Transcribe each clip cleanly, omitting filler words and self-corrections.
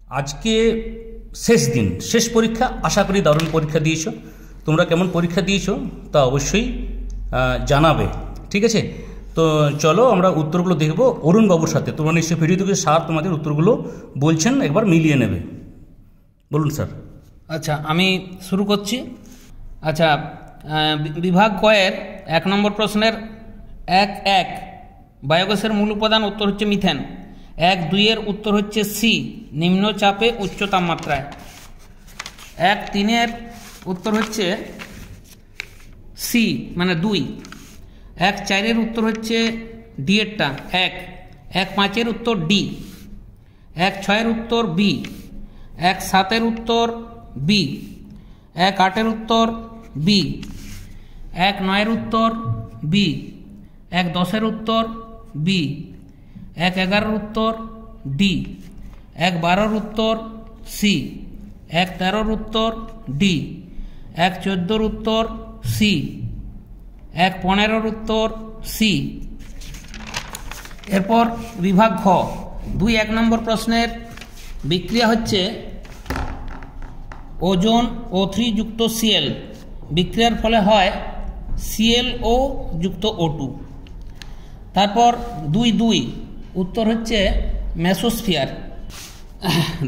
আজকে শেষ দিন, শেষ পরীক্ষা। আশা করি দারুণ পরীক্ষা দিয়েছো। তোমরা কেমন পরীক্ষা দিয়েছো তা অবশ্যই জানাবে, ঠিক আছে? তো চলো আমরা উত্তরগুলো দেখব অরুণ বাবুর সাথে। তোমরা নিশ্চয়ই ভিডিও থেকে স্যার তোমাদের উত্তরগুলো বলছেন, একবার মিলিয়ে নেবে। বলুন স্যার। আচ্ছা, আমি শুরু করছি। আচ্ছা, বিভাগ কয়ের 1 নম্বর প্রশ্নের 1.1 বায়োগ্যাসের মূল উপাদান, উত্তর হচ্ছে মিথেন। 1.2 এর উত্তর হচ্ছে সি, নিম্নচাপে উচ্চ তাপমাত্রায়। 1.3 এর উত্তর হচ্ছে সি মানে 2। 1.4 এর উত্তর হচ্ছে ডি এরটা 1। 1.5 এর উত্তর ডি। 1.6 এর উত্তর বি। 1.7 এর উত্তর বি। 1.8 এর উত্তর বি। 1.9 এর উত্তর বি। 1.10 এর উত্তর বি। 1.11 এর উত্তর ডি। 1.12 এর উত্তর সি। 1.13 এর উত্তর ডি। 1.14 এর উত্তর সি। 1.15 এর উত্তর সি। এরপর বিভাগ ঘ 2.1 নম্বর প্রশ্নের বিক্রিয়া হচ্ছে ওজোন O3 যুক্ত Cl। বিক্রিয়ার ফলে হয় ClO যুক্ত O2। তারপর 2.2 উত্তর হচ্ছে মেসোস্ফিয়ার।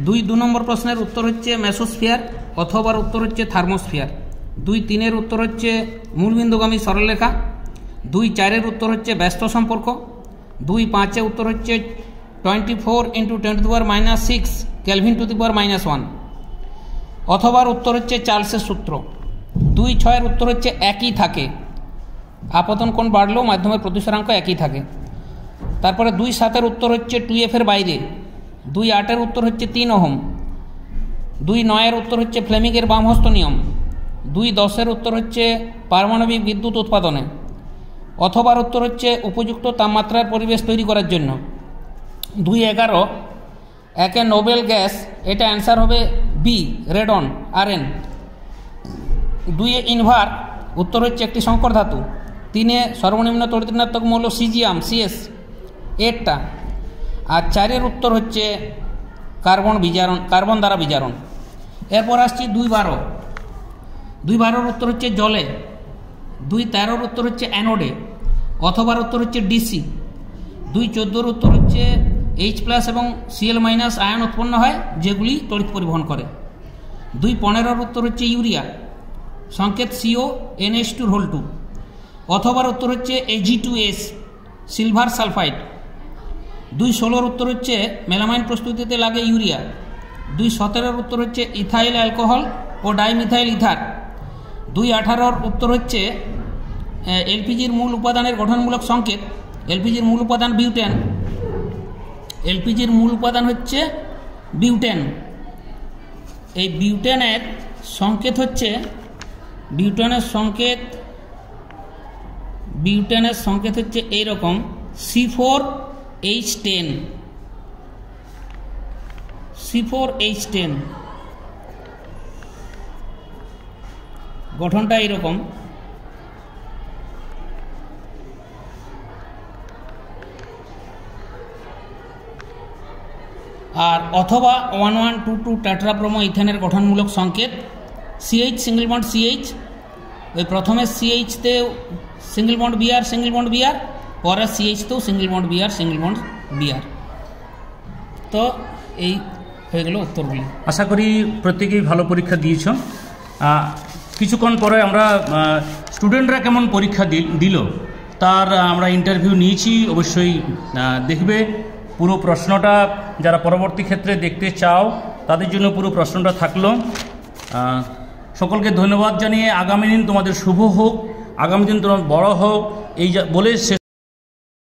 2 নম্বর প্রশ্নের উত্তর হচ্ছে মেসোস্ফিয়ার অথবা উত্তর হচ্ছে থার্মোস্ফিয়ার। 2.3 এর উত্তর হচ্ছে মূলবিন্দুগামী সরলরেখা। 2.4 এর উত্তর হচ্ছে ব্যস্ত সম্পর্ক। 2.5 এর উত্তর হচ্ছে 24 × 10⁻⁻6 কেলভিন টু দি পাওয়ার -1 অথবা উত্তর হচ্ছে চার্লসের সূত্র। 2.6 এর উত্তর হচ্ছে একই থাকে, আপতন কোণ বাড়লেও মাধ্যমের প্রতিসরাঙ্ক একই থাকে। তারপরে 2.7 এর উত্তর হচ্ছে 2f এর বাইরে। 2.8 এর উত্তর হচ্ছে 3 ওহম। 2.9 এর উত্তর হচ্ছে ফ্লেমিংয়ের বামহস্ত নিয়ম। 2.10 এর উত্তর হচ্ছে পারমাণবিক বিদ্যুৎ উৎপাদনে অথবা উত্তর হচ্ছে উপযুক্ত তাপমাত্রার পরিবেশ তৈরি করার জন্য। 2.11 একে নোবেল গ্যাস, এটা অ্যান্সার হবে বি রেডন Rn। 2 ইনভার উত্তর হচ্ছে একটি সংকর ধাতু। 3 সর্বনিম্ন তড়িৎ ঋণাত্মক মৌল সিজিয়াম CS 8টা। আর 4 এর উত্তর হচ্ছে কার্বন দ্বারা বিজারণ। এরপর আসছি 2.12। 2.12 উত্তর হচ্ছে জলে। 2.13 উত্তর হচ্ছে অ্যানোডে অথবা উত্তর হচ্ছে ডিসি। 2.14 উত্তর হচ্ছে H+ এবং Cl- আয়ন উৎপন্ন হয় যেগুলি তড়িৎ পরিবহন করে। 2.15 উত্তর হচ্ছে ইউরিয়া, সংকেত CO NH2 অথবা উত্তর হচ্ছে Ag2S সিলভার সালফাইড। 2.16 উত্তর হচ্ছে মেলামাইন প্রস্তুতিতে লাগে ইউরিয়া। 2.17 উত্তর হচ্ছে ইথাইল অ্যালকোহল ও ডাইমিথাইল ইথার। 2.18 উত্তর হচ্ছে এলপিজির মূল উপাদানের গঠনমূলক সংকেত। এলপিজির মূল উপাদান বিউটেন। এলপিজির মূল উপাদান হচ্ছে বিউটেন। এই বিউটেনের সংকেত হচ্ছে বিউটেনের সংকেত হচ্ছে এইরকম C4H10। C4H10 গঠনটা এইরকম। আর অথবা 1122 টেট্রাব্রোমো ইথেনের গঠনমূলক সংকেত CH সিঙ্গেল বন্ড CH। ওই প্রথমে CH তে সিঙ্গেল বন্ড Br পরে CH তেও সিঙ্গেল বন্ড Br। তো এই হয়ে গেল উত্তরগুলি। আশা করি প্রত্যেকেই ভালো পরীক্ষা দিয়েছ। কিছুক্ষণ পরে আমরা স্টুডেন্টরা কেমন পরীক্ষা দিল তার আমরা ইন্টারভিউ নিয়েছি, অবশ্যই দেখবে পুরো প্রশ্নটা। যারা পরবর্তী ক্ষেত্রে দেখতে চাও তাদের জন্য পুরো প্রশ্নটা থাকলো। সকলকে ধন্যবাদ জানিয়ে আগামী দিন তোমাদের শুভ হোক, আগামী দিন তোমার বড় হোক এই বলে শেষ